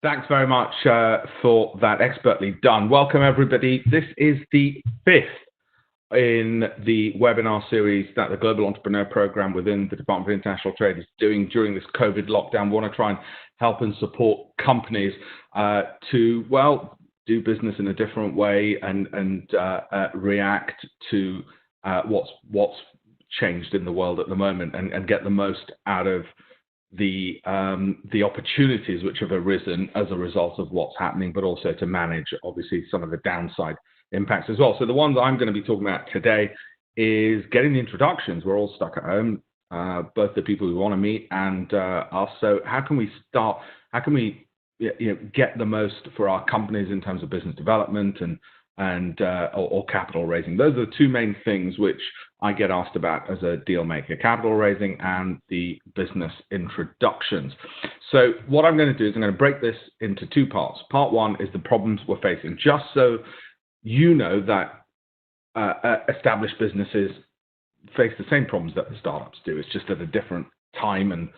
Thanks very much for that, expertly done. Welcome, everybody. This is the fifth in the webinar series that the Global Entrepreneur Program within the Department of International Trade is doing during this COVID lockdown. We want to try and help and support companies to, well, do business in a different way and react to what's changed in the world at the moment and get the most out of the opportunities which have arisen as a result of what's happening, but also to manage, obviously, some of the downside impacts as well. So the ones I'm going to be talking about today is getting the introductions. We're all stuck at home, both the people we want to meet and us. So how can we start? How can we get the most for our companies in terms of business development or capital raising? Those are the two main things which I get asked about as a deal maker: capital raising and the business introductions. So what I'm going to do is I'm going to break this into two parts. Part one is the problems we're facing, just so you know that established businesses face the same problems that the startups do. It's just at a different time and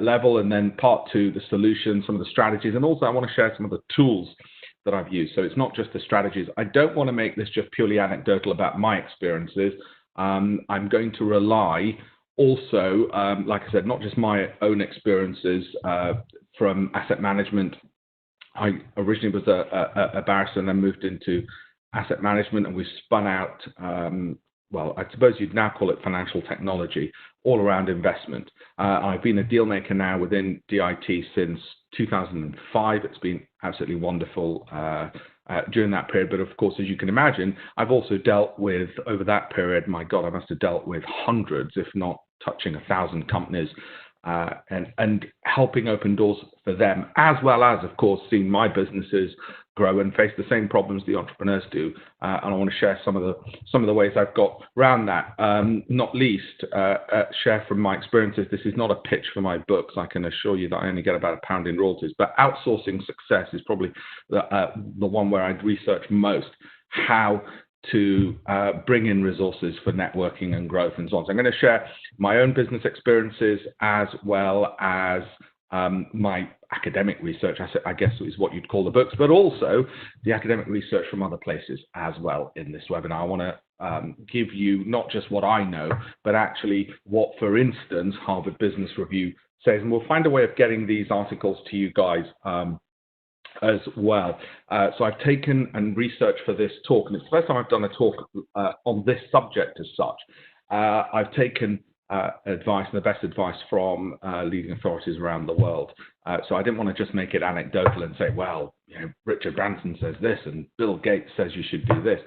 level. And then part two, the solutions, some of the strategies, and also I want to share some of the tools that I've used. So it's not just the strategies. I don't want to make this just purely anecdotal about my experiences. I'm going to rely also, like I said, not just my own experiences from asset management. I originally was a barrister and then moved into asset management, and we spun out, well, I suppose you'd now call it financial technology, all around investment. I've been a deal maker now within DIT since 2005. It's been absolutely wonderful during that period. But of course, as you can imagine, I've also dealt with, over that period, my God, I must have dealt with hundreds, if not touching 1,000 companies, and helping open doors for them, as well as, of course, seeing my businesses grow and face the same problems the entrepreneurs do. And I want to share some of the ways I've got around that. Not least, share from my experiences. This is not a pitch for my books. I can assure you that I only get about £1 in royalties. But outsourcing success is probably the one where I'd research most how to bring in resources for networking and growth and so on. So I'm going to share my own business experiences as well as my academic research, I guess is what you'd call the books, but also the academic research from other places as well in this webinar. I want to give you not just what I know, but actually what, for instance, Harvard Business Review says, and we'll find a way of getting these articles to you guys as well. So I've taken and researched for this talk, and it's the first time I've done a talk on this subject as such. I've taken advice, and the best advice from leading authorities around the world. So I didn't want to just make it anecdotal and say, well, Richard Branson says this and Bill Gates says you should do this,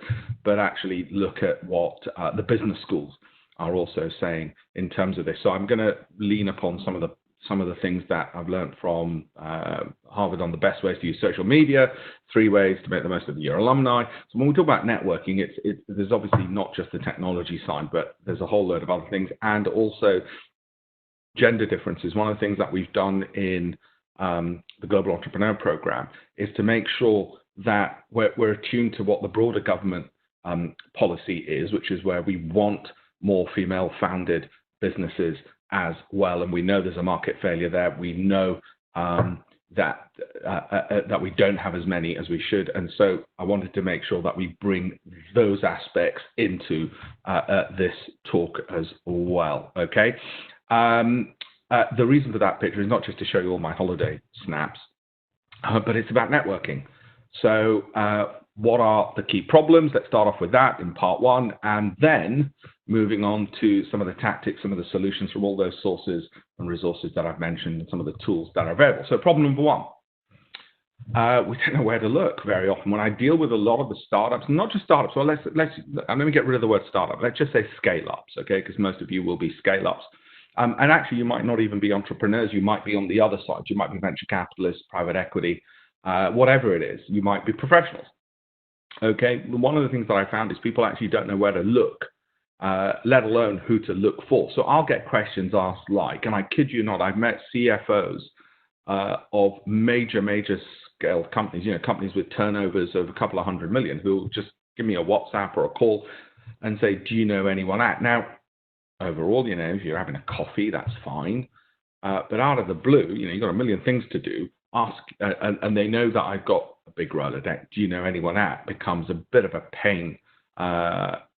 but actually look at what the business schools are also saying in terms of this. So I'm going to lean upon some of the things that I've learned from Harvard on the best ways to use social media, 3 ways to make the most of your alumni. So when we talk about networking, there's obviously not just the technology side, but there's a whole load of other things, and also gender differences. One of the things that we've done in the Global Entrepreneur Program is to make sure that we're attuned to what the broader government policy is, which is where we want more female-founded businesses as well, and we know there's a market failure there. We know that we don't have as many as we should, and so I wanted to make sure that we bring those aspects into this talk as well. Okay. The reason for that picture is not just to show you all my holiday snaps, but it's about networking. So what are the key problems? Let's start off with that in part one, and then moving on to some of the tactics, some of the solutions from all those sources and resources that I've mentioned, and some of the tools that are available. So problem number one, we don't know where to look very often. When I deal with a lot of the startups, not just startups, well, let me get rid of the word startup. Let's just say scale-ups, okay? Because most of you will be scale-ups. And actually, you might not even be entrepreneurs. You might be on the other side. You might be venture capitalists, private equity, whatever it is. You might be professionals. Okay, one of the things that I found is people actually don't know where to look, let alone who to look for. So I'll get questions asked like, and I kid you not, I've met CFOs of major scale companies, companies with turnovers of a couple of 100 million, who will just give me a WhatsApp or a call and say, do you know anyone at? Now, overall, if you're having a coffee, that's fine. But out of the blue, you've got a million things to do. ask, and they know that I've got a big Rolodex, do you know anyone at, becomes a bit of a pain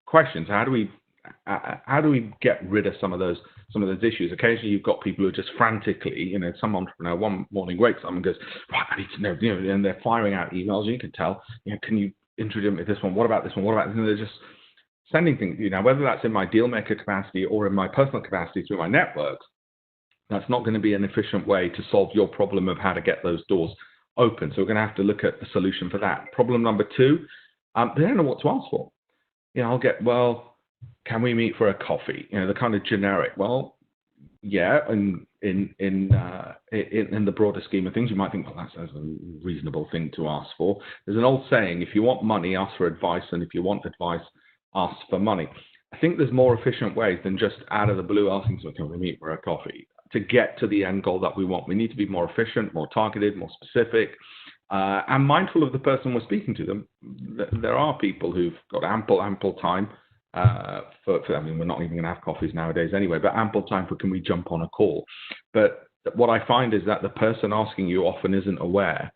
question. So how do we get rid of some of those issues? Occasionally you've got people who are just frantically, some entrepreneur one morning wakes up and goes, right, I need to know, and they're firing out emails. You can tell, can you introduce me to this one? What about this one? What about this? And they're just sending things, whether that's in my deal maker capacity or in my personal capacity through my networks. That's not going to be an efficient way to solve your problem of how to get those doors open. So we're going to have to look at a solution for that. Problem number two, they don't know what to ask for. I'll get, well, can we meet for a coffee? The kind of generic, well, yeah, in the broader scheme of things, you might think, well, that's a reasonable thing to ask for. There's an old saying, if you want money, ask for advice, and if you want advice, ask for money. I think there's more efficient ways than just out of the blue asking, so can we meet for a coffee? To get to the end goal that we want, we need to be more efficient, more targeted, more specific, and mindful of the person we're speaking to. Them. There are people who've got ample time for. I mean, we're not even going to have coffees nowadays anyway, but ample time for can we jump on a call? But what I find is that the person asking you often isn't aware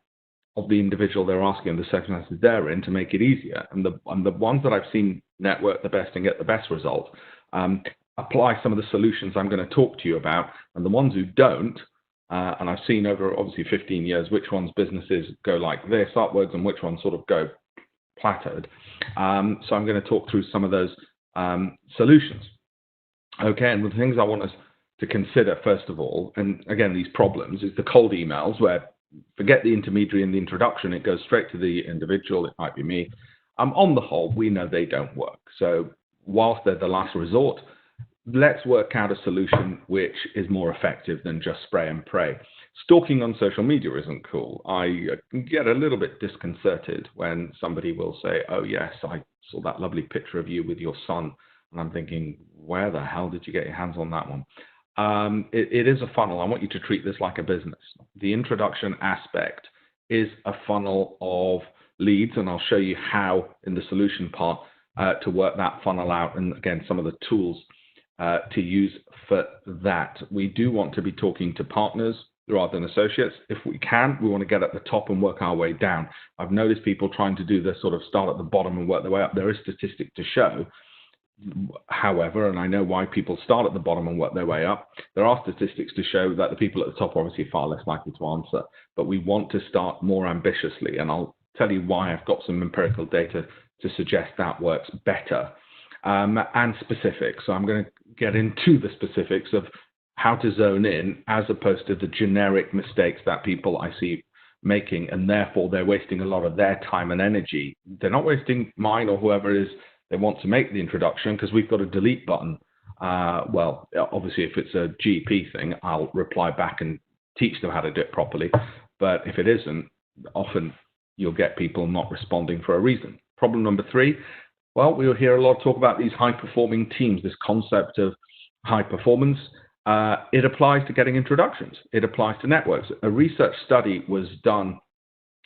of the individual they're asking and the circumstances they're in to make it easier. And the ones that I've seen network the best and get the best results, apply some of the solutions I'm going to talk to you about, and the ones who don't, and I've seen over obviously 15 years which ones businesses go like this upwards and which ones sort of go plateaued. So I'm going to talk through some of those solutions. Okay, and the things I want us to consider first of all, and again these problems, is the cold emails where forget the intermediary and the introduction, it goes straight to the individual. It might be me. On the whole, we know they don't work. So whilst they're the last resort, let's work out a solution which is more effective than just spray and pray. Stalking on social media isn't cool. I get a little bit disconcerted when somebody will say, oh yes, I saw that lovely picture of you with your son. And I'm thinking, where the hell did you get your hands on that one? It is a funnel. I want you to treat this like a business. The introduction aspect is a funnel of leads, and I'll show you how in the solution part to work that funnel out, and again, some of the tools to use for that. We do want to be talking to partners rather than associates. If we can, we want to get at the top and work our way down. I've noticed people trying to do this sort of start at the bottom and work their way up. There is statistic to show, however, and I know why people start at the bottom and work their way up. There are statistics to show that the people at the top are obviously far less likely to answer, but we want to start more ambitiously, and I'll tell you why. I've got some empirical data to suggest that works better. And specific. So I'm going to get into the specifics of how to zone in as opposed to the generic mistakes that people I see making, and therefore they're wasting a lot of their time and energy. They're not wasting mine or whoever it is they want to make the introduction, because we've got a delete button. Well, obviously, if it's a GP thing, I'll reply back and teach them how to do it properly. But if it isn't, often you'll get people not responding for a reason. Problem number three, well, we'll hear a lot of talk about these high-performing teams, this concept of high performance. It applies to getting introductions. It applies to networks. A research study was done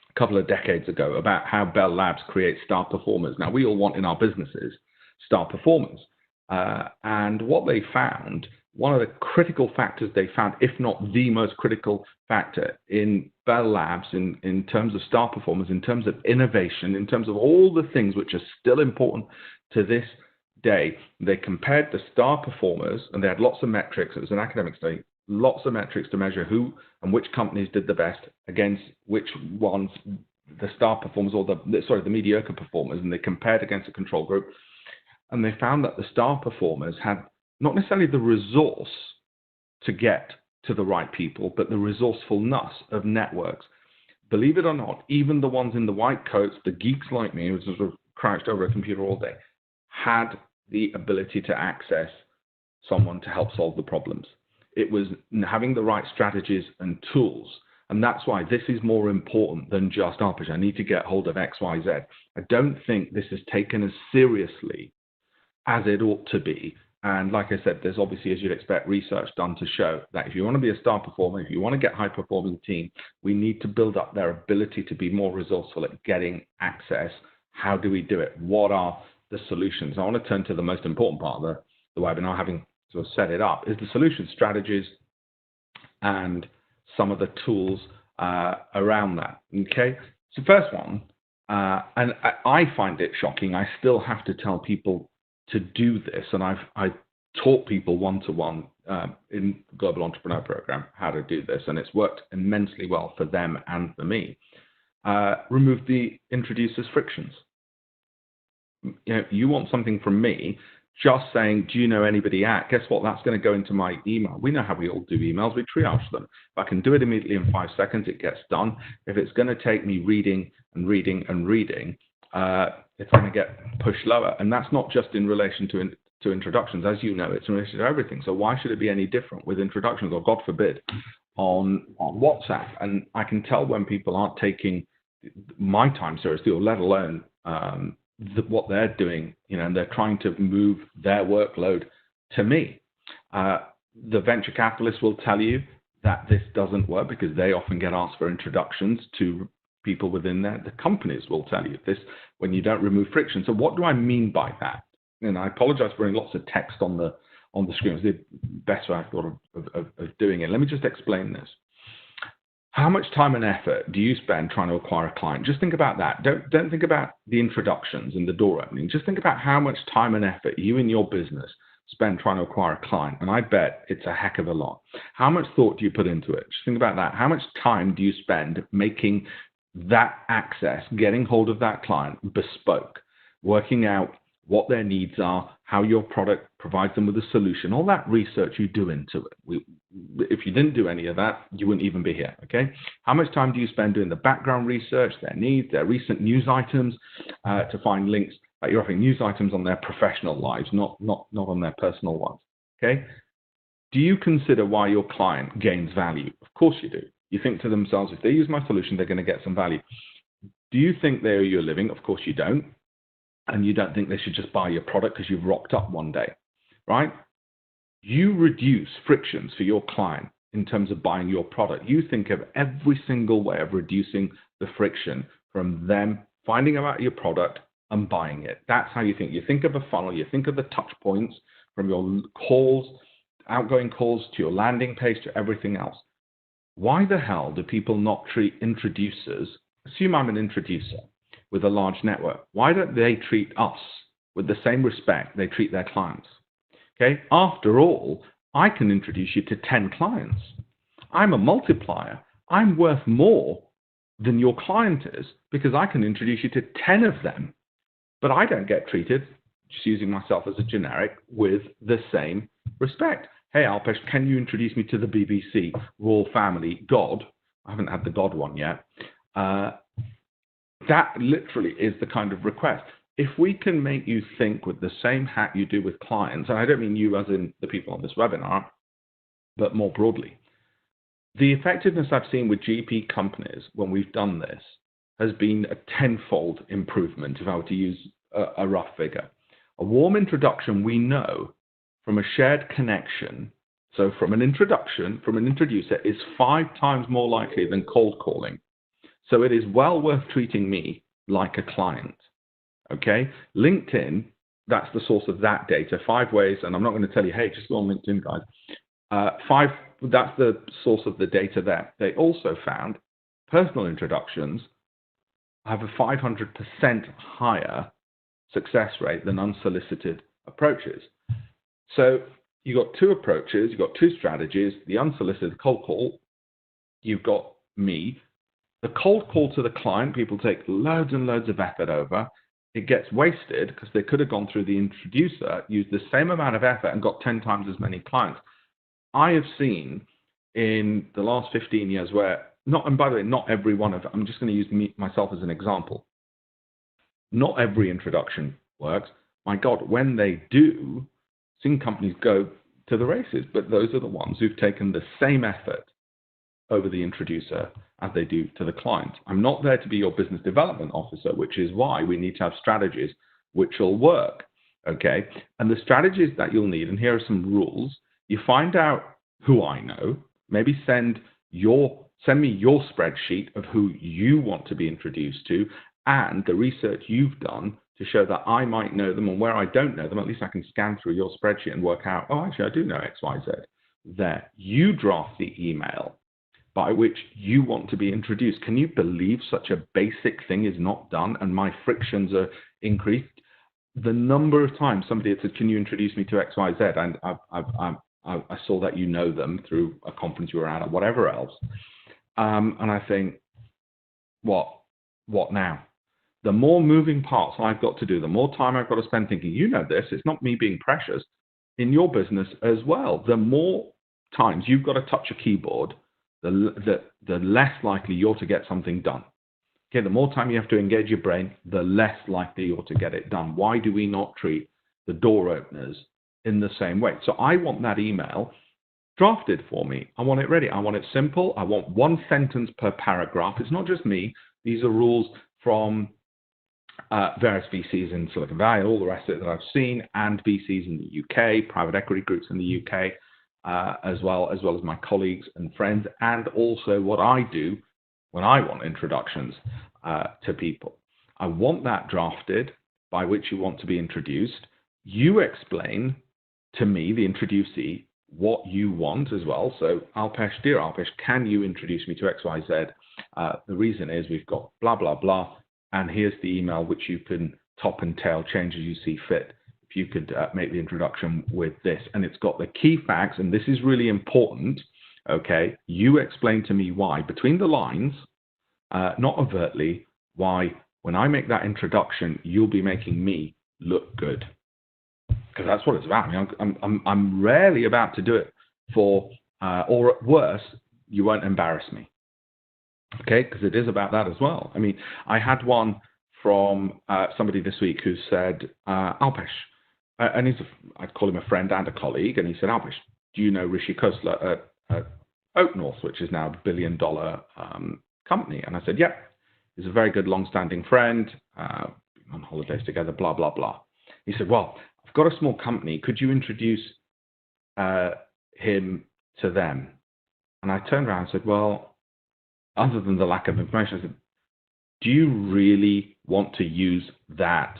a couple of decades ago about how Bell Labs creates star performers. Now, we all want in our businesses star performers. And what they found, one of the critical factors they found, if not the most critical factor in Bell Labs in terms of star performers, in terms of innovation, in terms of all the things which are still important to this day, they compared the star performers, and they had lots of metrics. It was an academic study, lots of metrics to measure who and which companies did the best against which ones, the star performers or the mediocre performers, and they compared against a control group. And they found that the star performers had not necessarily the resource to get to the right people, but the resourcefulness of networks. Believe it or not, even the ones in the white coats, the geeks like me, who sort of crouched over a computer all day, had the ability to access someone to help solve the problems. It was having the right strategies and tools. And that's why this is more important than just, I need to get hold of X, Y, Z. I don't think this is taken as seriously as it ought to be. And like I said, there's obviously, as you'd expect, research done to show that if you want to be a star performer, if you want to get a high-performing team, we need to build up their ability to be more resourceful at getting access. How do we do it? What are the solutions? I want to turn to the most important part of the webinar, having sort of set it up, is the solution strategies and some of the tools around that. Okay, so first one, and I find it shocking. I still have to tell people to do this, and I taught people one-to-one in the Global Entrepreneur Program how to do this, and it's worked immensely well for them and for me. Remove the introducer's frictions. You want something from me, just saying, do you know anybody at? Guess what? That's going to go into my email. We know how we all do emails. We triage them. If I can do it immediately in 5 seconds, it gets done. If it's going to take me reading and reading and reading, it's going to get pushed lower. And that's not just in relation to introductions. As you know, it's in relation to everything. So why should it be any different with introductions, or God forbid, on WhatsApp? And I can tell when people aren't taking my time seriously, or let alone what they're doing, and they're trying to move their workload to me. The venture capitalists will tell you that this doesn't work because they often get asked for introductions to people within there. The companies will tell you this when you don't remove friction. So what do I mean by that? And I apologize for putting lots of text on the screen. It's the best way I thought of doing it. Let me just explain this. How much time and effort do you spend trying to acquire a client? Just think about that. Don't think about the introductions and the door opening. Just think about how much time and effort you and your business spend trying to acquire a client. And I bet it's a heck of a lot. How much thought do you put into it? Just think about that. How much time do you spend making that access, getting hold of that client, bespoke, working out what their needs are, how your product provides them with a solution, all that research you do into it. If you didn't do any of that, you wouldn't even be here, okay? How much time do you spend doing the background research, their needs, their recent news items, to find links? You're offering news items on their professional lives, not on their personal ones, okay? Do you consider why your client gains value? Of course you do. You think to themselves, if they use my solution, they're going to get some value. Do you think they owe you a living? Of course you don't. And you don't think they should just buy your product because you've rocked up one day, right? You reduce frictions for your client in terms of buying your product. You think of every single way of reducing the friction from them finding out your product and buying it. That's how you think. You think of a funnel. You think of the touch points from your calls, outgoing calls, to your landing page, to everything else. Why the hell do people not treat introducers? Assume I'm an introducer with a large network. Why don't they treat us with the same respect they treat their clients? Okay. After all, I can introduce you to 10 clients. I'm a multiplier. I'm worth more than your client is because I can introduce you to 10 of them. But I don't get treated, just using myself as a generic, with the same respect. Hey, Alpesh, can you introduce me to the BBC, Royal Family, God? I haven't had the God one yet. That literally is the kind of request. If we can make you think with the same hat you do with clients, and I don't mean you as in the people on this webinar, but more broadly, the effectiveness I've seen with GP companies when we've done this has been a tenfold improvement, if I were to use a rough figure. A warm introduction, we know from a shared connection, so from an introduction, from an introducer, is 5 times more likely than cold calling. So it is well worth treating me like a client, okay? LinkedIn, that's the source of that data, 5 ways, and I'm not going to tell you, hey, just go on LinkedIn, guys. That's the source of the data there. They also found personal introductions have a 500% higher success rate than unsolicited approaches. So you've got 2 approaches, you've got 2 strategies, the unsolicited cold call, you've got me. The cold call to the client, people take loads and loads of effort over. It gets wasted because they could have gone through the introducer, used the same amount of effort and got 10 times as many clients. I have seen in the last 15 years where, and by the way, not every one of, I'm just going to use myself as an example. Not every introduction works. My God, when they do, seen companies go to the races, but those are the ones who've taken the same effort over the introducer as they do to the client. I'm not there to be your business development officer, which is why we need to have strategies which will work, okay? And the strategies that you'll need, and here are some rules. You find out who I know, maybe send me your spreadsheet of who you want to be introduced to and the research you've done to show that I might know them, and where I don't know them, at least I can scan through your spreadsheet and work out, oh, actually, I do know X, Y, Z. There. You draft the email. by which you want to be introduced. Can you believe such a basic thing is not done and my frictions are increased? The number of times somebody had said, can you introduce me to XYZ? And I saw that you know them through a conference you were at or whatever else. And I think, what now? The more moving parts I've got to do, the more time I've got to spend thinking, you know this, it's not me being precious, in your business as well. The more times you've got to touch a keyboard, the less likely you're to get something done. Okay, the more time you have to engage your brain, the less likely you're to get it done. Why do we not treat the door openers in the same way? So I want that email drafted for me. I want it ready. I want it simple. I want one sentence per paragraph. It's not just me. These are rules from various VCs in Silicon Valley, all the rest of it that I've seen, and VCs in the UK, private equity groups in the UK, as well as my colleagues and friends, and also what I do when I want introductions to people. I want that drafted by which you want to be introduced. You explain to me, the introducee, what you want as well. So, Alpesh, dear Alpesh, can you introduce me to XYZ? The reason is we've got blah, blah, blah, and here's the email which you can top and tail, change as you see fit. If you could make the introduction with this. And it's got the key facts, and this is really important, okay? You explain to me why, between the lines, not overtly, why when I make that introduction, you'll be making me look good. Because that's what it's about. I mean, I'm rarely about to do it for, or at worst, you won't embarrass me. Okay, because it is about that as well. I mean, I had one from somebody this week who said, Alpesh, and I'd call him a friend and a colleague, and he said, Alpesh, do you know Rishi Khosla at Oak North, which is now a $1 billion company? And I said, yeah, he's a very good long-standing friend, on holidays together, blah, blah, blah. He said, well, I've got a small company. Could you introduce him to them? And I turned around and said, well, other than the lack of information, I said, do you really want to use that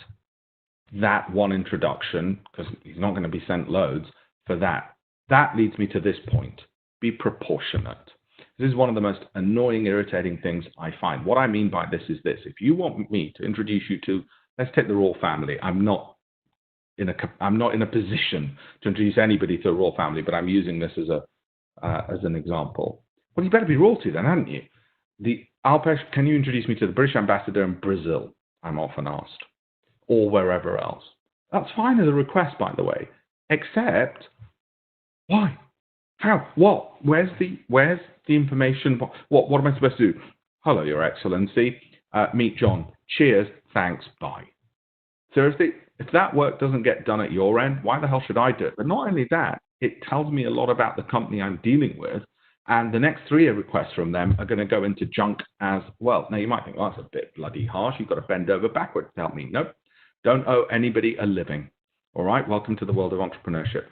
one introduction, because he's not going to be sent loads for that? That leads me to this point. Be proportionate. This is one of the most annoying, irritating things I find. What I mean by this is this. If you want me to introduce you to, let's take the royal family. I'm not in a position to introduce anybody to the royal family, but I'm using this as an example. Well, you better be royalty then, hadn't you? Alpesh, can you introduce me to the British ambassador in Brazil? I'm often asked, or wherever else. That's fine as a request, by the way. Except, why? How? What? Where's the information? What am I supposed to do? Hello, Your Excellency. Meet John. Cheers. Thanks. Bye. Seriously, if that work doesn't get done at your end, why the hell should I do it? But not only that, it tells me a lot about the company I'm dealing with. And the next 3 requests from them are going to go into junk as well. Now, you might think, well, that's a bit bloody harsh. You've got to bend over backwards to help me. Nope. Don't owe anybody a living. All right? Welcome to the world of entrepreneurship.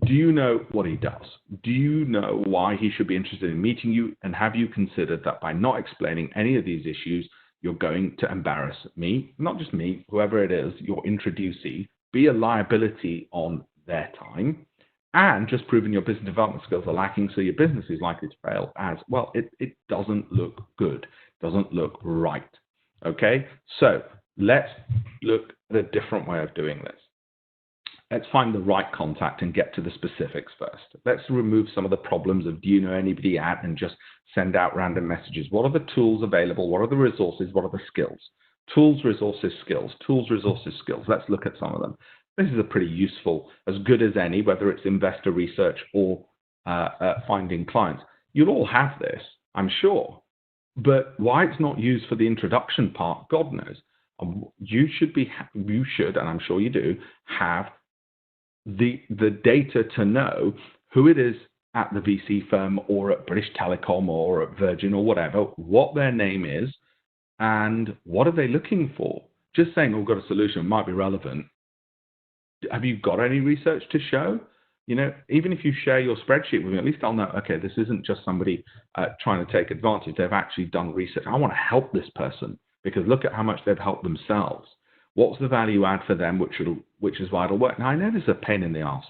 Do you know what he does? Do you know why he should be interested in meeting you? And have you considered that by not explaining any of these issues, you're going to embarrass me, not just me, whoever it is, your introducee, be a liability on their time, and just proven your business development skills are lacking, so your business is likely to fail as well. It doesn't look good, doesn't look right. Okay, so let's look at a different way of doing this. Let's find the right contact and get to the specifics first. Let's remove some of the problems of do you know anybody at and just send out random messages. What are the tools available? What are the resources? What are the skills? Tools, resources, skills. Tools, resources, skills. Let's look at some of them. This is a pretty useful, as good as any, whether it's investor research or finding clients. You'll all have this, I'm sure. But why it's not used for the introduction part, God knows. You should, and I'm sure you do, have the data to know who it is at the VC firm or at British Telecom or at Virgin or whatever, what their name is, and what are they looking for. Just saying, oh, we've got a solution might be relevant. Have you got any research to show? You know, even if you share your spreadsheet with me, at least I'll know, okay, this isn't just somebody trying to take advantage. They've actually done research. I want to help this person because look at how much they've helped themselves. What's the value add for them, which is vital work? Now, I know this is a pain in the ass.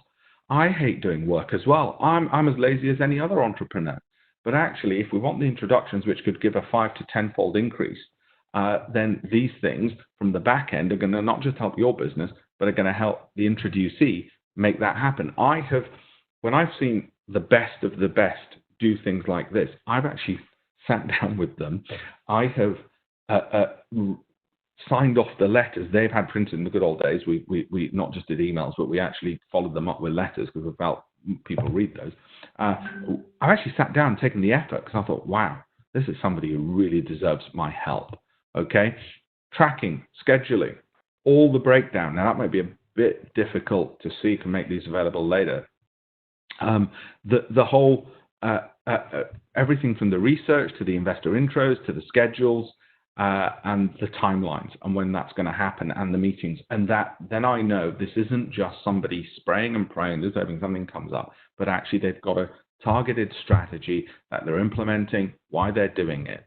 I hate doing work as well. I'm as lazy as any other entrepreneur. But actually, if we want the introductions, which could give a 5 to 10-fold increase, then these things from the back end are going to not just help your business, but are going to help the introducee make that happen. When I've seen the best of the best do things like this, I've actually sat down with them. I have signed off the letters they've had printed in the good old days. We not just did emails, but we actually followed them up with letters because we felt people read those. I've actually sat down and taken the effort because I thought, wow, this is somebody who really deserves my help. Okay, tracking, scheduling, all the breakdown. Now that might be a bit difficult to see. You can make these available later. The whole everything from the research to the investor intros to the schedules and the timelines and when that's going to happen and the meetings, and that then I know this isn't just somebody spraying and praying, there's hoping something comes up, but actually they've got a targeted strategy that they're implementing, why they're doing it.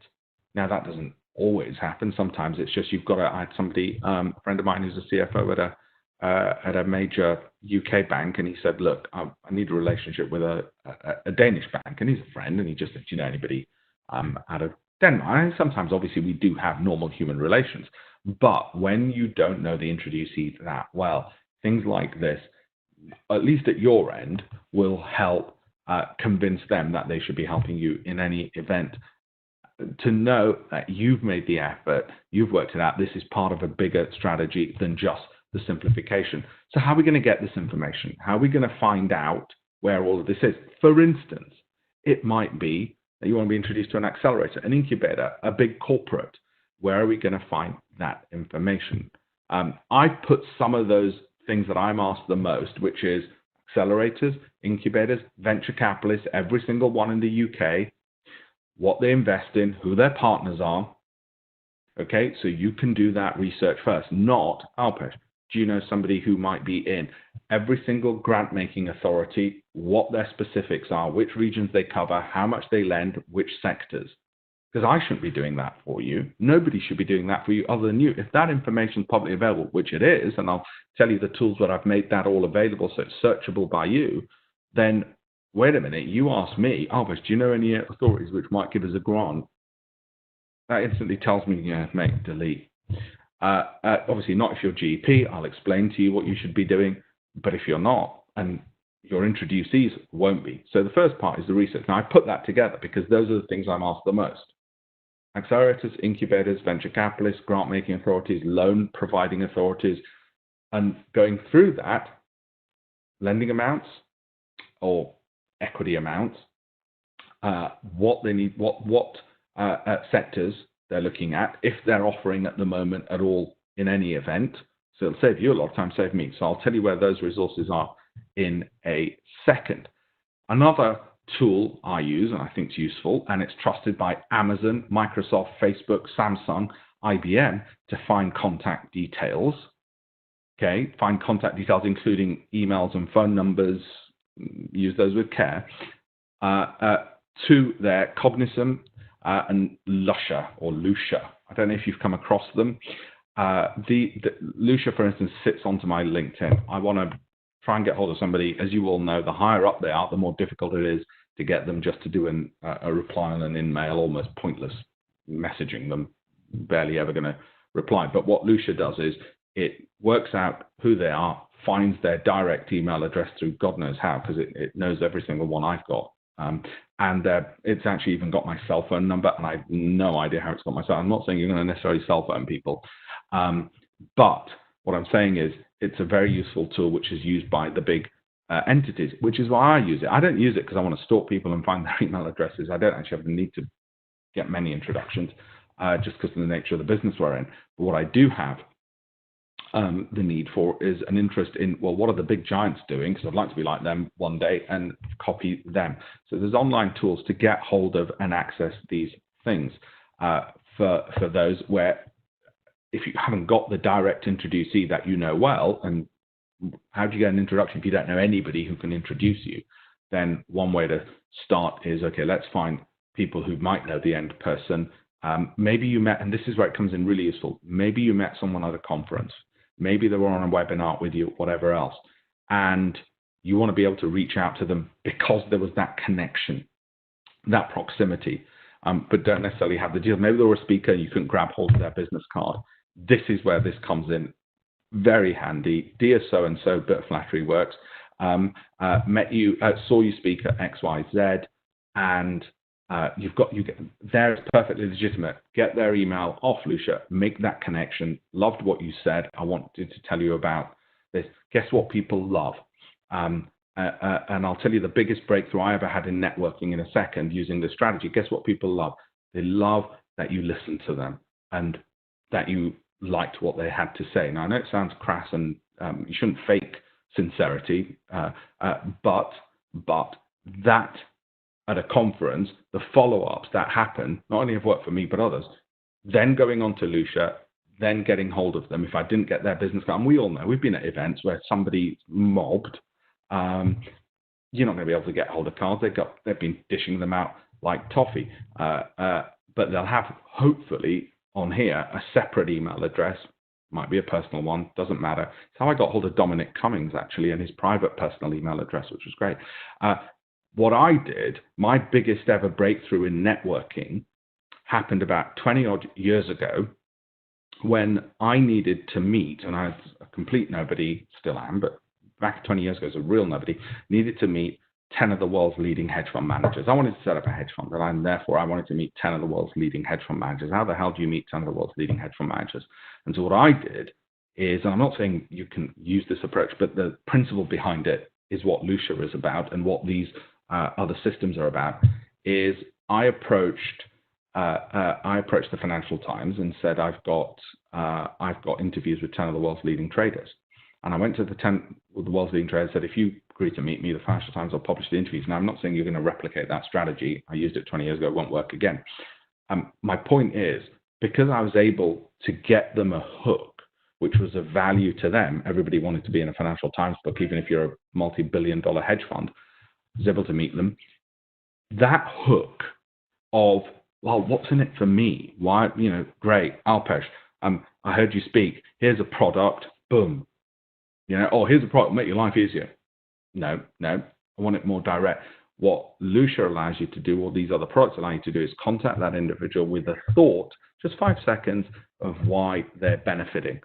Now that doesn't always happen. Sometimes it's just you've got to. I had somebody, a friend of mine who's a CFO at a major UK bank, and he said, look, I need a relationship with a Danish bank, and he's a friend, and he just said, do you know anybody out of Denmark? And sometimes obviously we do have normal human relations, but when you don't know the introducee that well, things like this, at least at your end, will help convince them that they should be helping you in any event. To know that you've made the effort, you've worked it out, this is part of a bigger strategy than just the simplification. So how are we going to get this information? How are we going to find out where all of this is? For instance, it might be that you want to be introduced to an accelerator, an incubator, a big corporate. Where are we going to find that information? I put some of those things that I'm asked the most, which is accelerators, incubators, venture capitalists, every single one in the UK, what they invest in, who their partners are. Okay, so you can do that research first, not, Alpesh, do you know somebody who might be in every single grant-making authority, what their specifics are, which regions they cover, how much they lend, which sectors? Because I shouldn't be doing that for you. Nobody should be doing that for you other than you. If that information is publicly available, which it is, and I'll tell you the tools where I've made that all available so it's searchable by you, then wait a minute, you ask me, Alpesh, do you know any authorities which might give us a grant? That instantly tells me, yeah, mate, delete. Obviously not if you're GP, I'll explain to you what you should be doing, but if you're not, and your introducees won't be. So the first part is the research. Now I put that together because those are the things I'm asked the most. Accelerators, incubators, venture capitalists, grant-making authorities, loan-providing authorities, and going through that, lending amounts or equity amounts, what they need, what sectors they're looking at, if they're offering at the moment at all in any event. So it'll save you a lot of time, save me. So I'll tell you where those resources are in a second. Another tool I use, and I think it's useful, and it's trusted by Amazon, Microsoft, Facebook, Samsung, IBM, to find contact details. Okay, find contact details including emails and phone numbers. Use those with care. To their Cognizant and Lusha or Lucia. I don't know if you've come across them. The Lucia, for instance, sits onto my LinkedIn. I want to try and get hold of somebody. As you all know, the higher up they are, the more difficult it is to get them just to do a reply on an in-mail, almost pointless messaging them, barely ever going to reply. But what Lucia does is it works out who they are, finds their direct email address through God knows how, because it knows every single one I've got. And it's actually even got my cell phone number, and I have no idea how it's got my cell. I'm not saying you're going to necessarily cell phone people, but what I'm saying is it's a very useful tool which is used by the big entities, which is why I use it. I don't use it because I want to stalk people and find their email addresses. I don't actually have the need to get many introductions just because of the nature of the business we're in. But what I do have the need for is an interest in, well, what are the big giants doing? Because I'd like to be like them one day and copy them. So there's online tools to get hold of and access these things for those where if you haven't got the direct introducee that you know well, and how do you get an introduction if you don't know anybody who can introduce you? Then one way to start is, okay, let's find people who might know the end person. Maybe you met, and this is where it comes in really useful, maybe you met someone at a conference. Maybe they were on a webinar with you, whatever else, and you want to be able to reach out to them because there was that connection. that proximity, but don't necessarily have the deal. Maybe they're a speaker, you can grab hold of their business card. This is where this comes in very handy. Dear so-and-so, bit of flattery works. Met you, saw you speak at XYZ, and there, it's perfectly legitimate. Get their email off Lucia, make that connection. Loved what you said. I wanted to tell you about this. Guess what people love? And I'll tell you the biggest breakthrough I ever had in networking in a second using this strategy. Guess what people love? They love that you listened to them and that you liked what they had to say. Now, I know it sounds crass and you shouldn't fake sincerity, but that at a conference, the follow-ups that happen, not only have worked for me, but others, then going on to Lucia, then getting hold of them. If I didn't get their business card, and we all know, we've been at events where somebody mobbed, you're not going to be able to get hold of cards. They've been dishing them out like toffee. But they'll have, hopefully, on here, a separate email address. Might be a personal one, doesn't matter. It's how I got hold of Dominic Cummings, actually, and his private personal email address, which was great. What I did, my biggest ever breakthrough in networking happened about 20 odd years ago when I needed to meet, and I was a complete nobody, still am, but back 20 years ago as a real nobody, needed to meet 10 of the world's leading hedge fund managers. I wanted to set up a hedge fund, and therefore I wanted to meet 10 of the world's leading hedge fund managers. How the hell do you meet 10 of the world's leading hedge fund managers? And so what I did is, and I'm not saying you can use this approach, but the principle behind it is what Lucia is about and what these other systems are about, is I approached the Financial Times and said, I've got interviews with 10 of the world's leading traders. And I went to the 10 of the world's leading traders and said, if you agree to meet me, the Financial Times will publish the interviews. Now, I'm not saying you're going to replicate that strategy. I used it 20 years ago. It won't work again. My point is, because I was able to get them a hook, which was of value to them, everybody wanted to be in a Financial Times book, even if you're a multi-billion-dollar hedge fund, I was able to meet them. That hook of, well, what's in it for me? Why, great, Alpesh, I heard you speak. Here's a product, boom. Here's a product, make your life easier. No, I want it more direct. What Lucia allows you to do, or these other products allow you to do, is contact that individual with a thought, just 5 seconds, of why they're benefiting.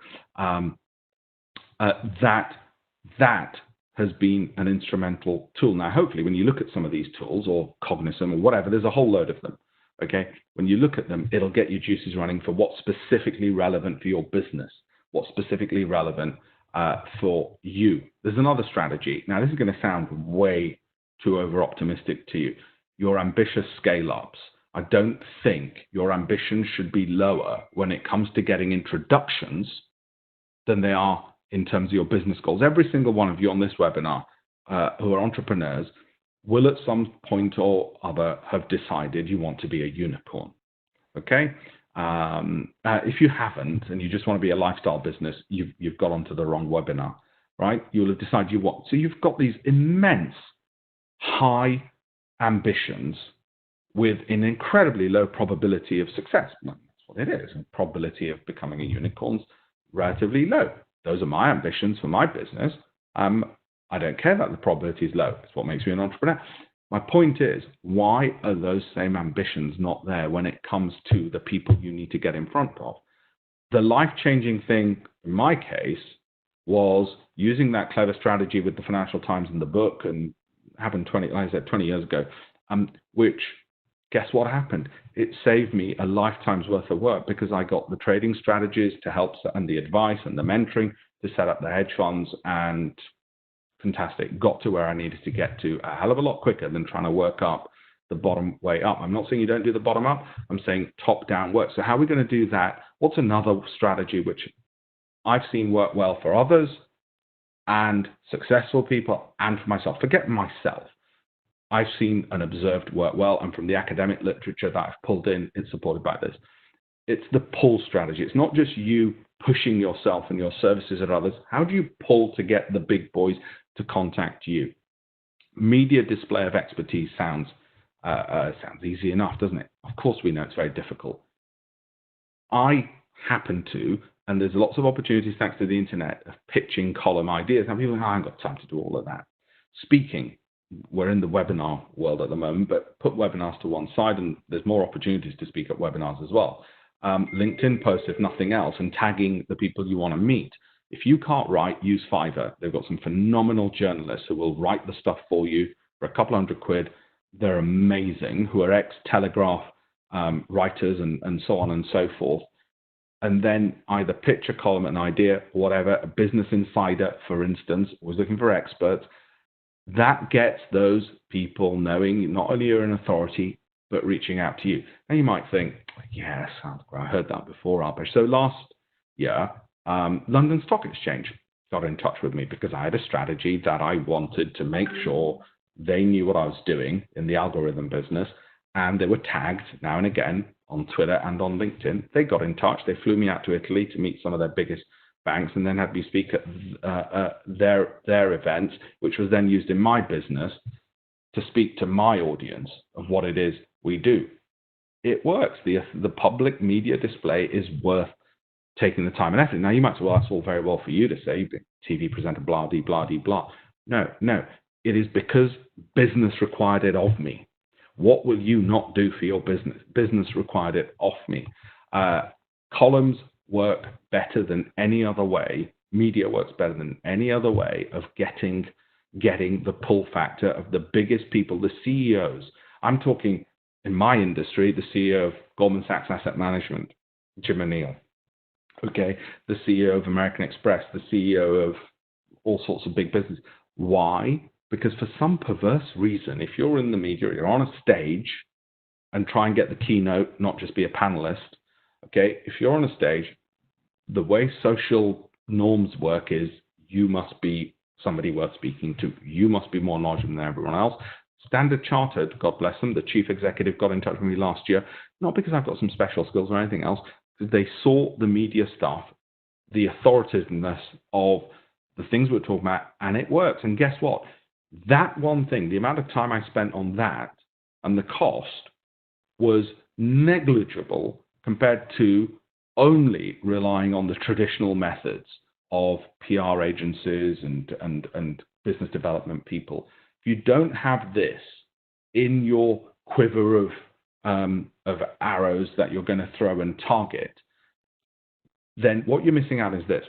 That has been an instrumental tool. Now, hopefully, when you look at some of these tools, or Cognizant, or whatever, there's a whole load of them. Okay, when you look at them, it'll get your juices running for what's specifically relevant for your business, what's specifically relevant for you. There's another strategy. Now, this is going to sound way too over-optimistic to you. Your ambitious scale-ups. I don't think your ambitions should be lower when it comes to getting introductions than they are in terms of your business goals. Every single one of you on this webinar who are entrepreneurs will at some point or other have decided you want to be a unicorn. Okay? If you haven't, and you just want to be a lifestyle business, you've got onto the wrong webinar, right? You'll have decided you want. So you've got these immense high ambitions with an incredibly low probability of success. That's what it is. The probability of becoming a unicorn is relatively low. Those are my ambitions for my business. I don't care that the probability is low. It's what makes me an entrepreneur. My point is, why are those same ambitions not there when it comes to the people you need to get in front of? The life-changing thing, in my case, was using that clever strategy with the Financial Times in the book, and happened 20 years ago, which, guess what happened? It saved me a lifetime's worth of work, because I got the trading strategies to help, and the advice and the mentoring to set up the hedge funds, and fantastic, got to where I needed to get to a hell of a lot quicker than trying to work up the bottom way up. I'm not saying you don't do the bottom up. I'm saying top down work. So how are we going to do that? What's another strategy which I've seen work well for others and successful people and for myself? Forget myself. I've seen and observed work well, and from the academic literature that I've pulled in, it's supported by this. It's the pull strategy. It's not just you pushing yourself and your services at others. How do you pull to get the big boys to contact you? Media display of expertise sounds easy enough, doesn't it? Of course we know it's very difficult. I happen to, and there's lots of opportunities thanks to the internet, of pitching column ideas. Now people think, I haven't got time to do all of that. Speaking, we're in the webinar world at the moment, but put webinars to one side, and there's more opportunities to speak at webinars as well. LinkedIn posts, if nothing else, and tagging the people you want to meet. If you can't write, use Fiverr. They've got some phenomenal journalists who will write the stuff for you for a couple £100. They're amazing, who are ex-Telegraph writers and so on and so forth. And then either pitch a column, an idea, whatever. A Business Insider, for instance, was looking for experts. That gets those people knowing not only you're an authority, but reaching out to you. Now you might think, yes, I heard that before, Alpesh. So last year, London Stock Exchange got in touch with me because I had a strategy that I wanted to make sure they knew what I was doing in the algorithm business, and they were tagged now and again on Twitter and on LinkedIn. They got in touch. They flew me out to Italy to meet some of their biggest banks, and then had me speak at their events, which was then used in my business to speak to my audience of what it is we do. It works. The public media display is worth taking the time and effort. Now you might say, well, that's all very well for you to say, TV presenter, blah, de, blah, de, blah. No. It is because business required it of me. What will you not do for your business? Business required it of me. Columns work better than any other way. Media works better than any other way of getting the pull factor of the biggest people, the CEOs. I'm talking in my industry, the CEO of Goldman Sachs Asset Management, Jim O'Neill. Okay, the CEO of American Express, the CEO of all sorts of big business. Why? Because for some perverse reason, if you're in the media, you're on a stage and try and get the keynote, not just be a panelist. Okay, if you're on a stage, the way social norms work is you must be somebody worth speaking to. You must be more knowledgeable than everyone else. Standard Chartered, God bless them, the chief executive got in touch with me last year, not because I've got some special skills or anything else, because they saw the media stuff, the authoritativeness of the things we're talking about, and it works. And guess what? That one thing, the amount of time I spent on that and the cost was negligible compared to only relying on the traditional methods of PR agencies and business development people. If you don't have this in your quiver of arrows that you're going to throw and target, then what you're missing out is this.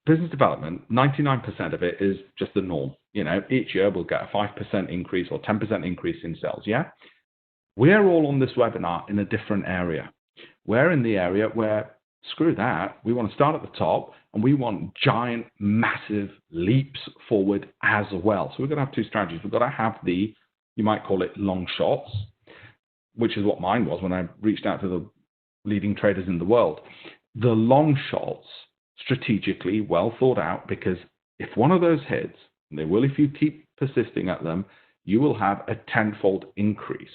Business development, 99% of it is just the norm. Each year we'll get a 5% increase or 10% increase in sales, yeah? We're all on this webinar in a different area. We're in the area where, screw that, we want to start at the top and we want giant, massive leaps forward as well. So we're going to have two strategies. We've got to have the, you might call it long shots, which is what mine was when I reached out to the leading traders in the world. The long shots, strategically well thought out, because if one of those hits, and they will if you keep persisting at them, you will have a tenfold increase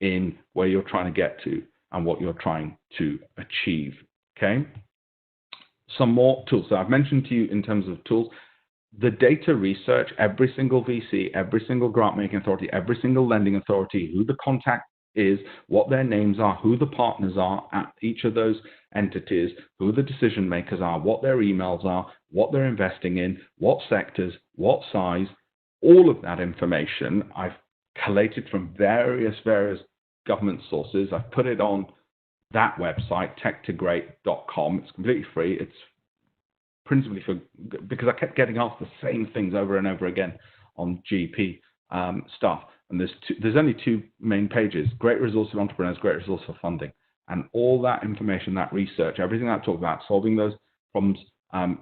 in where you're trying to get to and what you're trying to achieve. Okay? Some more tools. So I've mentioned to you in terms of tools, the data research, every single VC, every single grant making authority, every single lending authority, who the contact is, what their names are, who the partners are at each of those entities, who the decision makers are, what their emails are, what they're investing in, what sectors, what size, all of that information I've collated from various government sources. I've put it on that website, tech2great.com. It's completely free. It's principally because I kept getting asked the same things over and over again on GP stuff. And there's only two main pages: great resource for entrepreneurs, great resource for funding. And all that information, that research, everything I talked about, solving those problems,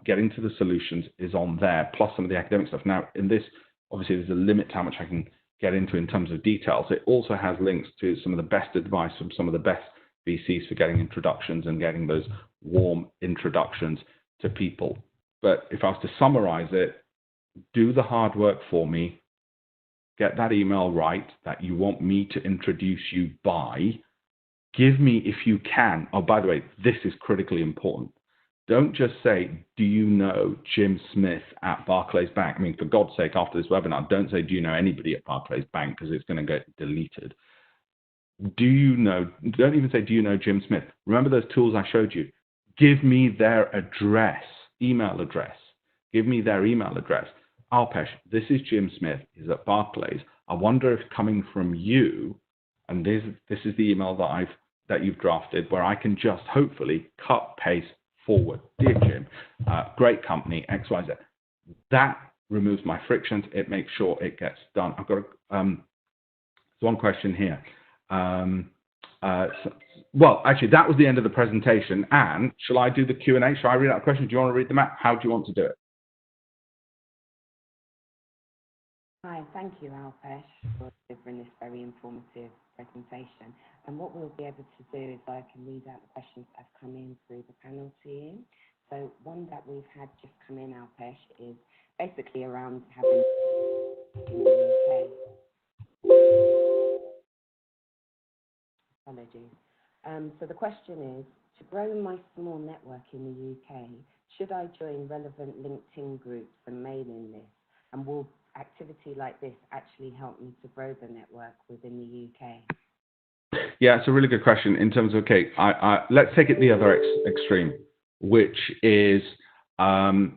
getting to the solutions is on there, plus some of the academic stuff. Now, in this, obviously, there's a limit to how much I can get into in terms of details. It also has links to some of the best advice from some of the best VCs for getting introductions and getting those warm introductions to people. But if I was to summarize it, do the hard work for me. Get that email right that you want me to introduce you by. Give me, if you can, oh, by the way, this is critically important. Don't just say, do you know Jim Smith at Barclays Bank? I mean, for God's sake, after this webinar, don't say, do you know anybody at Barclays Bank? Because it's going to get deleted. Don't even say, do you know Jim Smith? Remember those tools I showed you? Give me their address, email address. Give me their email address. Alpesh, this is Jim Smith. He's at Barclays. I wonder if coming from you, and this is the email that you've drafted, where I can just hopefully cut, paste, forward. Dear Jim, great company, XYZ. That removes my frictions. It makes sure it gets done. I've got one question here. Well, actually, that was the end of the presentation. And shall I do the Q&A? Shall I read out the question? Do you want to read them out? How do you want to do it? Hi, thank you, Alpesh, for delivering this very informative presentation. And what we'll be able to do is I can read out the questions that have come in through the panel team. So one that we've had just come in, Alpesh, is basically around having in the UK. Apologies. So the question is, to grow my small network in the UK, should I join relevant LinkedIn groups and mailing lists? And will activity like this actually help me to grow the network within the UK? Yeah, it's a really good question in terms of, okay, let's take it the other extreme, which is, so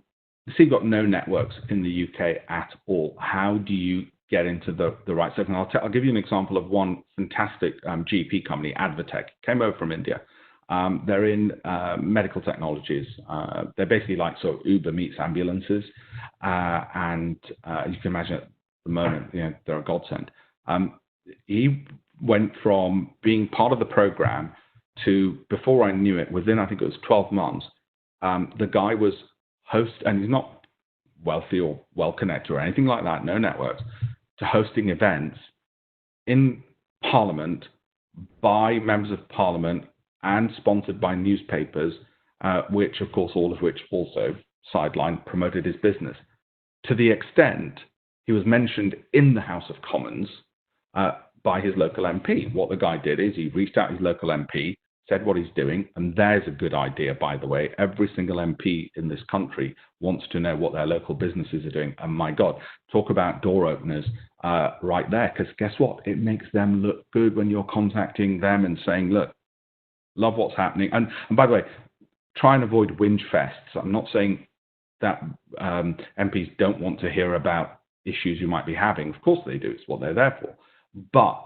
you've got no networks in the UK at all. How do you get into the right stuff? And I'll give you an example of one fantastic GP company, Advotech, came over from India. They're in medical technologies. They're basically like sort of Uber meets ambulances. And you can imagine at the moment, they're a godsend. He went from being part of the program to, before I knew it, within, I think it was 12 months, the guy was host, and he's not wealthy or well-connected or anything like that, no networks, to hosting events in Parliament by members of Parliament and sponsored by newspapers, which, of course, all of which also sidelined, promoted his business. To the extent he was mentioned in the House of Commons by his local MP. What the guy did is he reached out to his local MP, said what he's doing, and there's a good idea, by the way. Every single MP in this country wants to know what their local businesses are doing. And my God, talk about door openers right there, because guess what? It makes them look good when you're contacting them and saying, look, love what's happening. And by the way, try and avoid whinge fests. I'm not saying that MPs don't want to hear about issues you might be having. Of course they do. It's what they're there for. But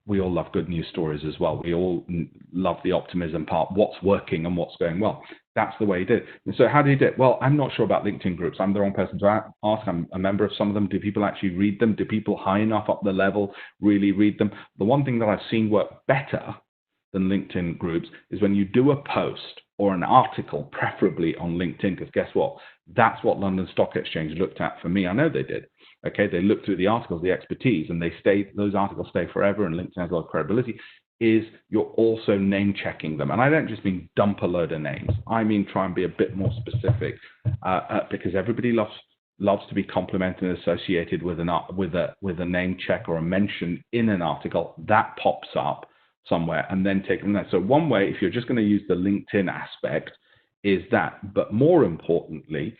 we all love good news stories as well. We all love the optimism part, what's working and what's going well. That's the way he did. And so how did he do it? Well, I'm not sure about LinkedIn groups. I'm the wrong person to ask. I'm a member of some of them. Do people actually read them? Do people high enough up the level really read them? The one thing that I've seen work better than LinkedIn groups is when you do a post or an article, preferably on LinkedIn, because guess what? That's what London Stock Exchange looked at for me. I know they did. Okay, they looked through the articles, the expertise, and those articles stay forever, and LinkedIn has a lot of credibility, is you're also name checking them. And I don't just mean dump a load of names. I mean try and be a bit more specific, because everybody loves to be complimented and associated with a name check or a mention in an article. That pops up somewhere, and then take them there. So one way, if you're just going to use the LinkedIn aspect, is that. But more importantly,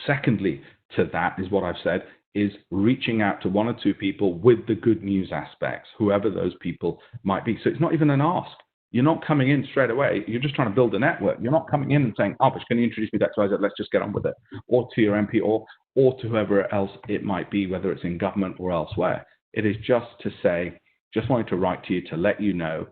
secondly to that is what I've said, is reaching out to one or two people with the good news aspects, whoever those people might be. So it's not even an ask. You're not coming in straight away. You're just trying to build a network. You're not coming in and saying, oh, but can you introduce me to XYZ? Let's just get on with it. Or to your MP or to whoever else it might be, whether it's in government or elsewhere. It is just to say, just wanted to write to you to let you know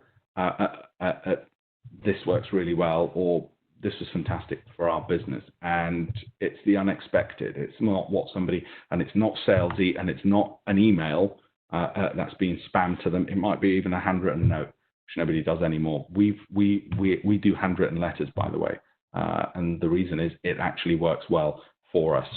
this works really well, or this was fantastic for our business. And it's the unexpected. It's not what somebody, and it's not salesy, and it's not an email that's being spammed to them. It might be even a handwritten note, which nobody does anymore. We do handwritten letters, by the way. And the reason is it actually works well for us.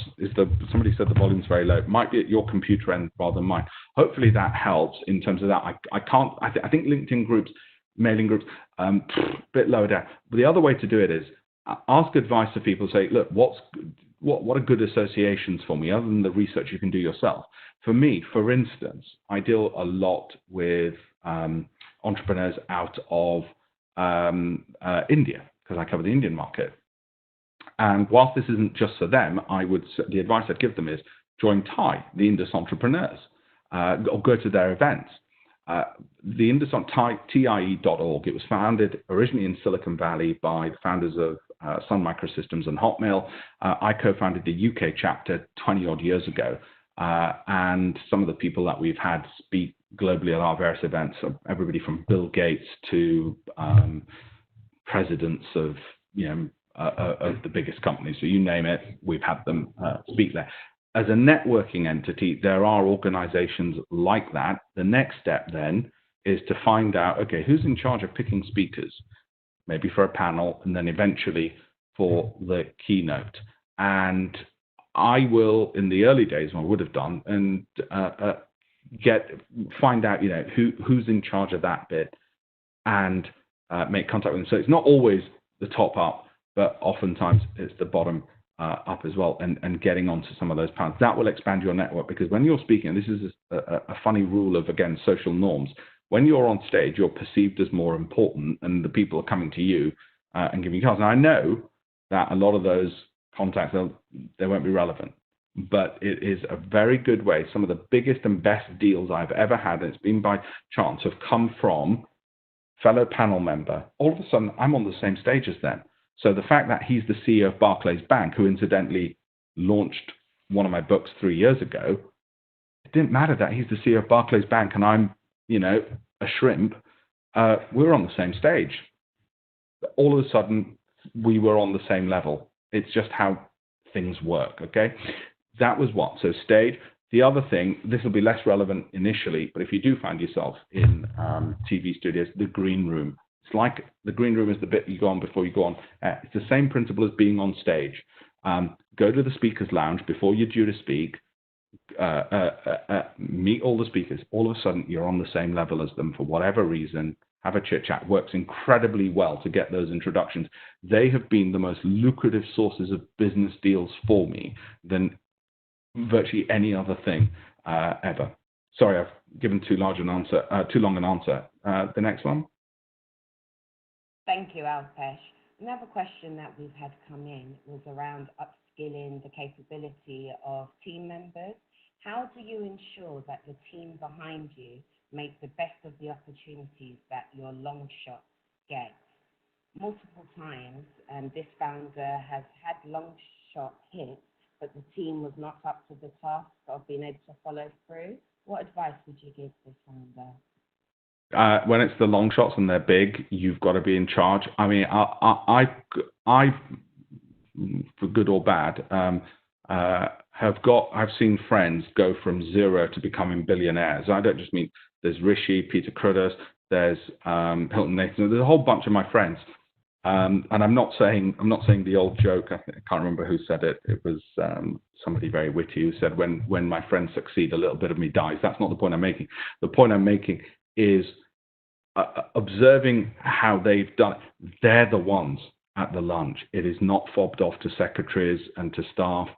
Somebody said the volume's very low. It might be at your computer end rather than mine. Hopefully that helps in terms of that. I think LinkedIn groups, mailing groups, bit lower down. But the other way to do it is ask advice to people. Say, look, what are good associations for me other than the research you can do yourself? For me, for instance, I deal a lot with entrepreneurs out of India, because I cover the Indian market. And whilst this isn't just for them, the advice I'd give them is join TIE, the Indus Entrepreneurs, or go to their events. The Indus TIE.org. It was founded originally in Silicon Valley by the founders of Sun Microsystems and Hotmail. I co-founded the UK chapter 20 odd years ago. And some of the people that we've had speak globally at our various events, everybody from Bill Gates to presidents of of the biggest companies. So you name it, we've had them speak there. As a networking entity, there are organizations like that. The next step then is to find out, okay, who's in charge of picking speakers, maybe for a panel, and then eventually for the keynote. And I will, in the early days, I would have done, and find out, who's in charge of that bit, and make contact with them. So it's not always the top up, but oftentimes it's the bottom up as well, and getting onto some of those panels. That will expand your network, because when you're speaking, and this is a funny rule of, again, social norms, when you're on stage, you're perceived as more important, and the people are coming to you and giving you cards. Now, I know that a lot of those contacts, they won't be relevant, but it is a very good way. Some of the biggest and best deals I've ever had, and it's been by chance, have come from fellow panel member. All of a sudden, I'm on the same stage as them. So the fact that he's the CEO of Barclays Bank, who incidentally launched one of my books 3 years ago, it didn't matter that he's the CEO of Barclays Bank and I'm, a shrimp. We're on the same stage. All of a sudden, we were on the same level. It's just how things work, okay? That was what? So stage. The other thing, this will be less relevant initially, but if you do find yourself in TV studios, the green room. It's like the green room is the bit you go on before you go on. It's the same principle as being on stage. Go to the speaker's lounge before you're due to speak. Meet all the speakers. All of a sudden, you're on the same level as them for whatever reason. Have a chit chat. Works incredibly well to get those introductions. They have been the most lucrative sources of business deals for me than virtually any other thing ever. Sorry, I've given too long an answer. The next one. Thank you, Alpesh. Another question that we've had come in was around upskilling the capability of team members. How do you ensure that the team behind you make the best of the opportunities that your long shot gets? Multiple times, this founder has had long shot hits, but the team was not up to the task of being able to follow through. What advice would you give this founder? When it's the long shots and they're big, you've got to be in charge. I mean, I for good or bad, I've seen friends go from zero to becoming billionaires. I don't just mean there's Rishi, Peter Cruddas, there's Hilton Nathan. There's a whole bunch of my friends, and I'm not saying the old joke. I can't remember who said it. It was somebody very witty who said, "When my friends succeed, a little bit of me dies." That's not the point I'm making. The point I'm making is observing how they've done it. They're the ones at the lunch. It is not fobbed off to secretaries and to staff.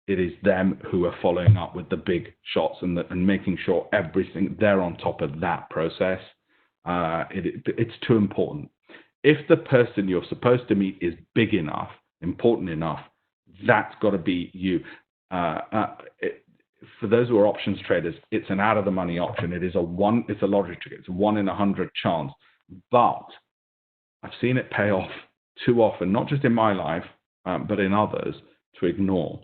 It is them who are following up with the big shots and making sure everything, they're on top of that process. It's too important. If the person you're supposed to meet is big enough, important enough, that's got to be you. For those who are options traders, it's an out of the money option. It's a lottery ticket. It's a 1 in 100 chance. But I've seen it pay off too often, not just in my life, but in others, to ignore.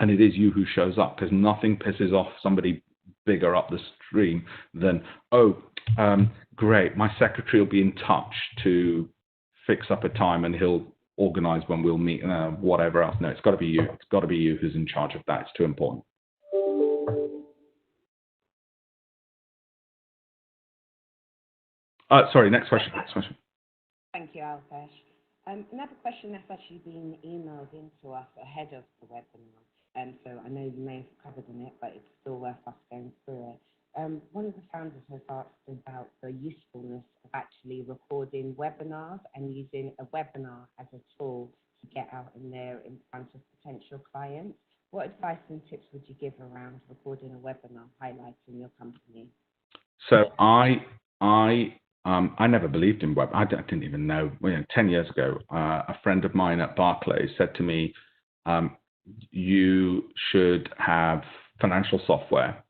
And it is you who shows up, because nothing pisses off somebody bigger up the stream than, great, my secretary will be in touch to fix up a time and he'll organize when we'll meet, whatever else. No, it's got to be you. It's got to be you who's in charge of that. It's too important. Sorry, next question. Thank you, Alpesh. Another question that's actually been emailed into us ahead of the webinar, so I know you may have covered in it, but it's still worth us going through it. One of the founders has asked about the usefulness of actually recording webinars and using a webinar as a tool to get out in there in front of potential clients. What advice and tips would you give around recording a webinar highlighting your company? So I never believed in web. I didn't even know. 10 years ago, a friend of mine at Barclays said to me, you should have financial software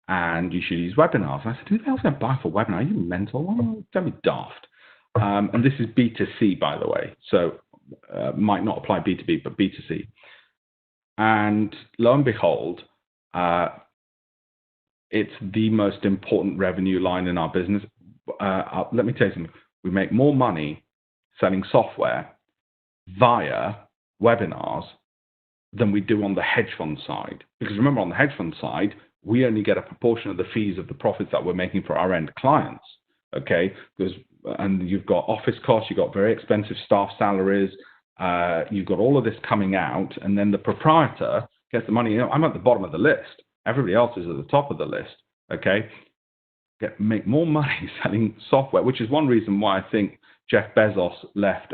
and you should use webinars. And I said, who the hell's going to buy for a webinar? Are you mental? Don't be daft. And this is B2C, by the way. So might not apply B2B, but B2C. And lo and behold, it's the most important revenue line in our business. Let me tell you something. We make more money selling software via webinars than we do on the hedge fund side. Because remember, on the hedge fund side, we only get a proportion of the fees of the profits that we're making for our end clients. Okay, and you've got office costs, you've got very expensive staff salaries, you've got all of this coming out, and then the proprietor gets the money. You know, I'm at the bottom of the list. Everybody else is at the top of the list. Okay, make more money selling software, which is one reason why I think Jeff Bezos left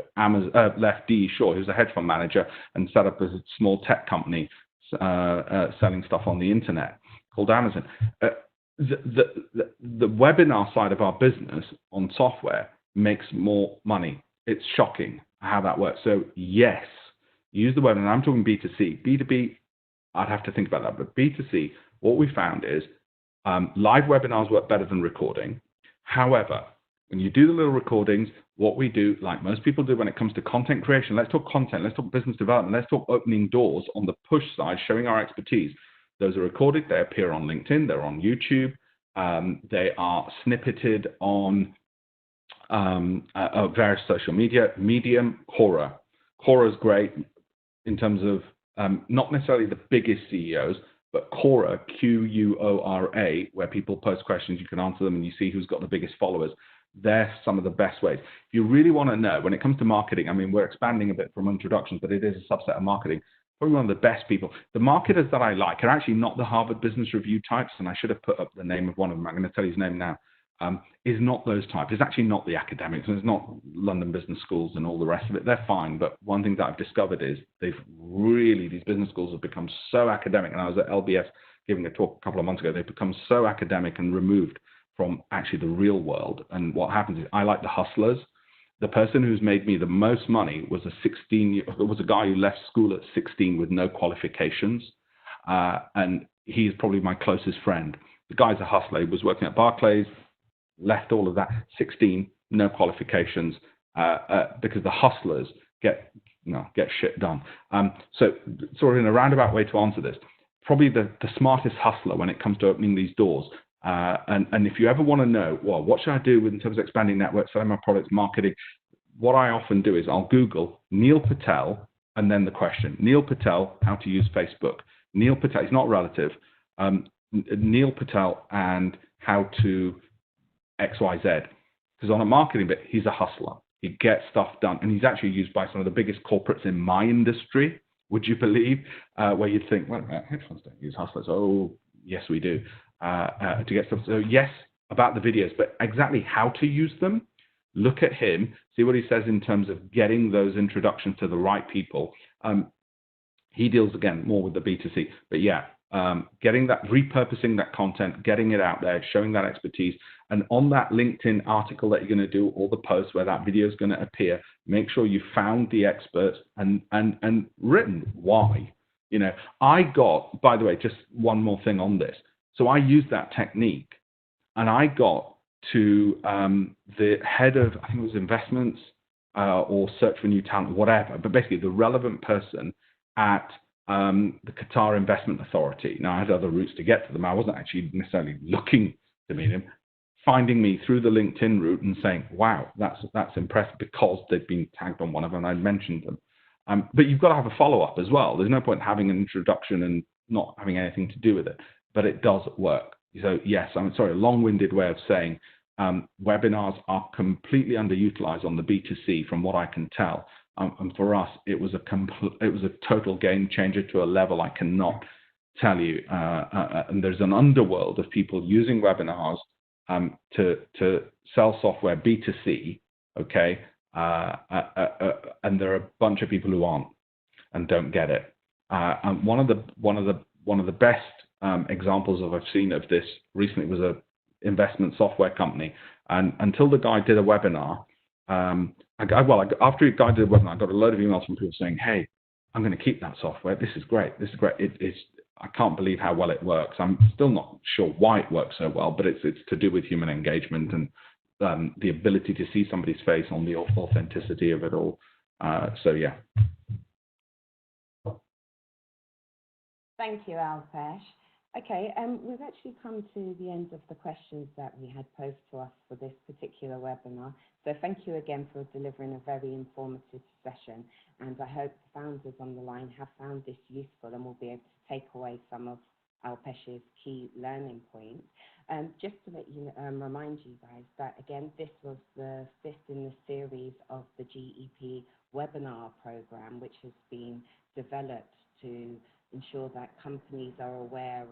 D.E. Shaw, who's a hedge fund manager, and set up a small tech company selling stuff on the internet called Amazon. The webinar side of our business on software makes more money. It's shocking how that works. So yes, use the webinar. I'm talking B2C. B2B, I'd have to think about that. But B2C, what we found is live webinars work better than recording. However, when you do the little recordings, what we do, like most people do when it comes to content creation, let's talk content, let's talk business development, let's talk opening doors on the push side, showing our expertise. Those are recorded, they appear on LinkedIn, they're on YouTube, they are snippeted on various social media, Medium, Quora. Quora is great in terms of not necessarily the biggest CEOs, but Quora, Quora, where people post questions, you can answer them and you see who's got the biggest followers. They're some of the best ways. If you really want to know, when it comes to marketing, I mean, we're expanding a bit from introductions, but it is a subset of marketing. Probably one of the best people. The marketers that I like are actually not the Harvard Business Review types, and I should have put up the name of one of them. I'm going to tell you his name now. Is not those types. It's actually not the academics, and it's not London business schools and all the rest of it. They're fine, but one thing that I've discovered is these business schools have become so academic, and I was at LBS giving a talk a couple of months ago. They've become so academic and removed from actually the real world. And what happens is I like the hustlers. The person who's made me the most money was a guy who left school at 16 with no qualifications, and he's probably my closest friend. The guy's a hustler. He was working at Barclays, left all of that, 16, no qualifications, because the hustlers get shit done. So sort of in a roundabout way to answer this, probably the smartest hustler when it comes to opening these doors. And if you ever want to know, well, what should I do in terms of expanding networks, selling my products, marketing, what I often do is I'll Google Neil Patel and then the question, Neil Patel, how to use Facebook. Neil Patel, he's not relative. Neil Patel and how to XYZ. Because on a marketing bit, he's a hustler. He gets stuff done. And he's actually used by some of the biggest corporates in my industry, would you believe? Where you'd think, well, hedge funds don't use hustlers. Oh, yes, we do. To get stuff. So yes, about the videos, but exactly how to use them. Look at him, see what he says in terms of getting those introductions to the right people. He deals again more with the B2C, but yeah, getting that, repurposing that content, getting it out there, showing that expertise, and on that LinkedIn article that you're going to do, or the post where that video is going to appear, make sure you found the experts and written why. You know, I got, by the way, just one more thing on this. So I used that technique, and I got to the head of, I think it was investments or search for new talent, whatever, but basically the relevant person at the Qatar Investment Authority. Now, I had other routes to get to them. I wasn't actually necessarily looking to meet him, finding me through the LinkedIn route and saying, wow, that's impressive, because they'd been tagged on one of them and I'd mentioned them. But you've got to have a follow-up as well. There's no point having an introduction and not having anything to do with it, but it does work. So yes, I'm sorry, a long-winded way of saying webinars are completely underutilized on the B2C from what I can tell. And for us, it was a total game changer to a level I cannot tell you. And there's an underworld of people using webinars to sell software B2C, okay? And there are a bunch of people who aren't and don't get it. And one of the best examples I've seen of this recently was a investment software company. And until the guy did a webinar, after the guy did a webinar, I got a load of emails from people saying, "Hey, I'm going to keep that software. This is great. This is great. I can't believe how well it works." I'm still not sure why it works so well, but it's to do with human engagement and the ability to see somebody's face on the authenticity of it all. So yeah. Thank you, Alpesh. Okay, we've actually come to the end of the questions that we had posed to us for this particular webinar. So thank you again for delivering a very informative session. And I hope the founders on the line have found this useful and will be able to take away some of Alpesh's key learning points. Just to let you remind you guys that, again, this was the 5th in the series of the GEP webinar program, which has been developed to ensure that companies are aware of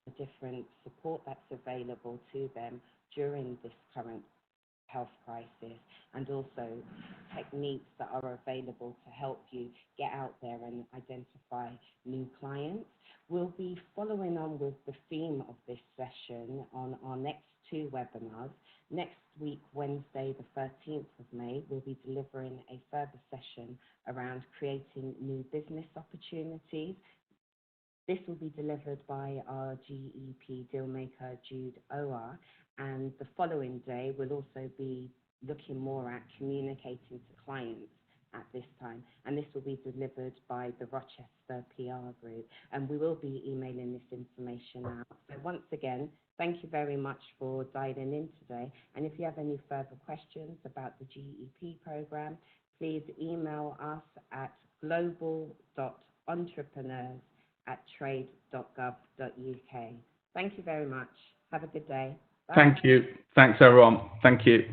the different support that's available to them during this current health crisis, and also techniques that are available to help you get out there and identify new clients. We'll be following on with the theme of this session on our next 2 webinars. Next week, Wednesday, the 13th of May, we'll be delivering a further session around creating new business opportunities. This will be delivered by our GEP dealmaker, Jude Oar, and the following day we'll also be looking more at communicating to clients at this time, and this will be delivered by the Rochester PR group, and we will be emailing this information out. So once again, thank you very much for dialing in today, and if you have any further questions about the GEP program, please email us at global.entrepreneurs@trade.gov.uk. Thank you very much. Bye. Thank you. Thanks, everyone. Thank you.